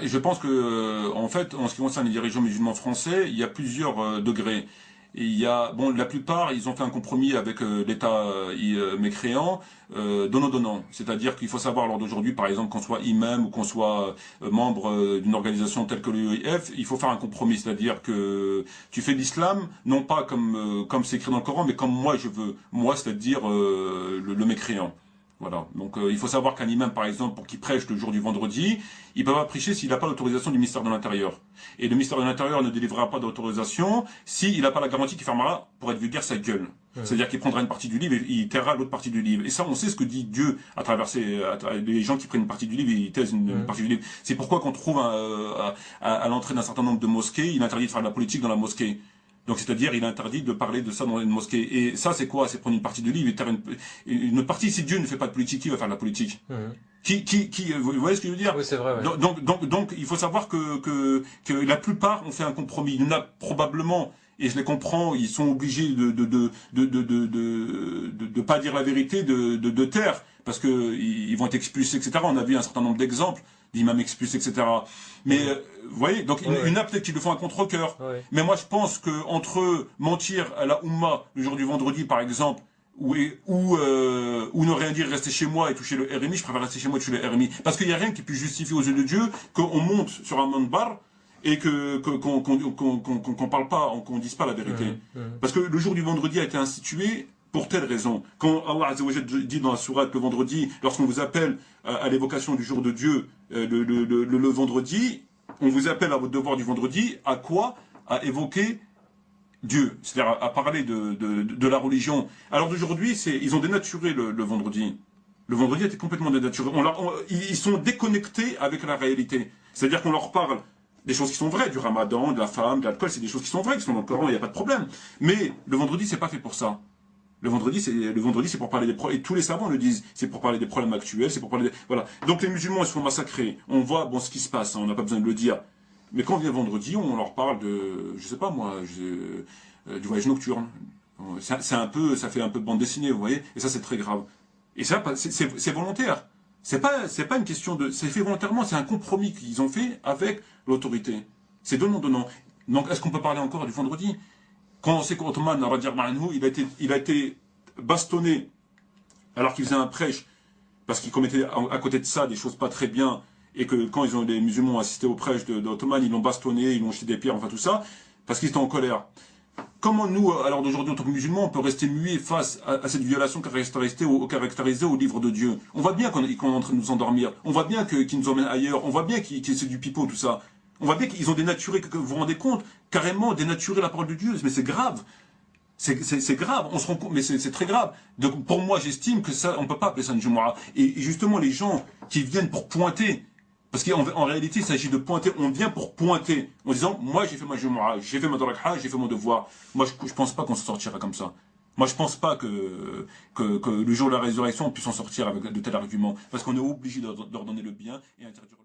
je pense que, en fait, en ce qui concerne les dirigeants musulmans français, il y a plusieurs degrés. Et il y a, bon, la plupart, ils ont fait un compromis avec l'État mécréant, donnant-donnant. C'est-à-dire qu'il faut savoir, lors d'aujourd'hui, par exemple, qu'on soit imam ou qu'on soit membre d'une organisation telle que l'UEF, il faut faire un compromis. C'est-à-dire que tu fais l'islam, non pas comme c'est écrit dans le Coran, mais comme moi je veux. Moi, c'est-à-dire le mécréant. Voilà. Donc il faut savoir qu'un imam, par exemple, pour qu'il prêche le jour du vendredi, il peut pas prêcher s'il n'a pas l'autorisation du ministère de l'Intérieur. Et le ministère de l'Intérieur ne délivrera pas d'autorisation s'il n'a pas la garantie qu'il fermera, pour être vulgaire, sa gueule. C'est-à-dire qu'il prendra une partie du livre et il taira l'autre partie du livre. Et ça, on sait ce que dit Dieu à travers les gens qui prennent une partie du livre et ils taisent une partie du livre. C'est pourquoi qu'on trouve à l'entrée d'un certain nombre de mosquées, il interdit de faire de la politique dans la mosquée. Donc c'est-à-dire il est interdit de parler de ça dans une mosquée. Et ça c'est quoi? C'est prendre une partie du livre et taire une autre partie. Si Dieu ne fait pas de politique, qui va faire de la politique? Vous voyez ce que je veux dire? Oui, c'est vrai, ouais. Donc il faut savoir que la plupart ont fait un compromis. Il y en a probablement, et je les comprends, ils sont obligés de pas dire la vérité, de taire, parce que ils vont être expulsés, etc. On a vu un certain nombre d'exemples d'imams expulsés, etc. Mais vous voyez, donc il y en a peut-être qui le font à contre-cœur. Mais moi je pense que entre mentir à la Oumma le jour du vendredi, par exemple, ou ne rien dire, rester chez moi et toucher le RMI, je préfère rester chez moi et toucher le RMI. Parce qu'il n'y a rien qui puisse justifier aux yeux de Dieu qu'on monte sur un mandbar et qu'on parle pas, qu'on dise pas la vérité. Parce que le jour du vendredi a été institué pour telle raison. Quand Allah Azza wa Jalla dit dans la sourate le vendredi, lorsqu'on vous appelle à l'évocation du jour de Dieu le vendredi, on vous appelle à votre devoir du vendredi, à quoi? À évoquer Dieu, c'est-à-dire à parler de la religion. Alors d'aujourd'hui, ils ont dénaturé le vendredi. Le vendredi a été complètement dénaturé. Ils sont déconnectés avec la réalité. C'est-à-dire qu'on leur parle des choses qui sont vraies, du ramadan, de la femme, de l'alcool, c'est des choses qui sont vraies, qui sont dans le Coran, il n'y a pas de problème. Mais le vendredi, c'est pas fait pour ça. Le vendredi, c'est pour parler des problèmes, et tous les savants le disent, c'est pour parler des problèmes actuels, c'est pour parler voilà. Donc les musulmans, ils se font massacrer. On voit, bon, ce qui se passe, hein, on n'a pas besoin de le dire. Mais quand vient vendredi, on leur parle je sais pas moi, du voyage nocturne. Ça fait un peu bande dessinée, vous voyez. Et ça, c'est très grave. Et ça, c'est volontaire. C'est pas une question c'est fait volontairement, c'est un compromis qu'ils ont fait avec l'autorité. C'est donnant. Donc, est-ce qu'on peut parler encore du vendredi? Quand on sait qu'Othman, il a été bastonné alors qu'il faisait un prêche, parce qu'il commettait à côté de ça des choses pas très bien, et que quand les musulmans ont assisté au prêche d'Othman, ils l'ont bastonné, ils l'ont jeté des pierres, enfin tout ça, parce qu'ils étaient en colère. Comment nous, à l'heure d'aujourd'hui, en tant que musulmans, on peut rester muets face à cette violation caractérisée au livre de Dieu? On voit bien qu'on est en train de nous endormir, on voit bien qu'ils nous emmènent ailleurs, on voit bien c'est du pipeau, tout ça. On voit bien qu'ils ont dénaturé, que vous vous rendez compte, carrément dénaturé la parole de Dieu, mais c'est grave. C'est grave, on se rend compte, mais c'est très grave. Donc pour moi, j'estime que ça, on peut pas appeler ça une Jumu'ah. Et justement, les gens qui viennent pour pointer, parce qu'en réalité, il s'agit de pointer, on vient pour pointer, en disant, moi j'ai fait ma Jumu'ah, j'ai fait ma Darakha, j'ai fait mon devoir. Moi, je pense pas qu'on s'en sortira comme ça. Moi, je pense pas que le jour de la résurrection, on puisse s'en sortir avec de tels arguments. Parce qu'on est obligé d'ordonner le bien et interdire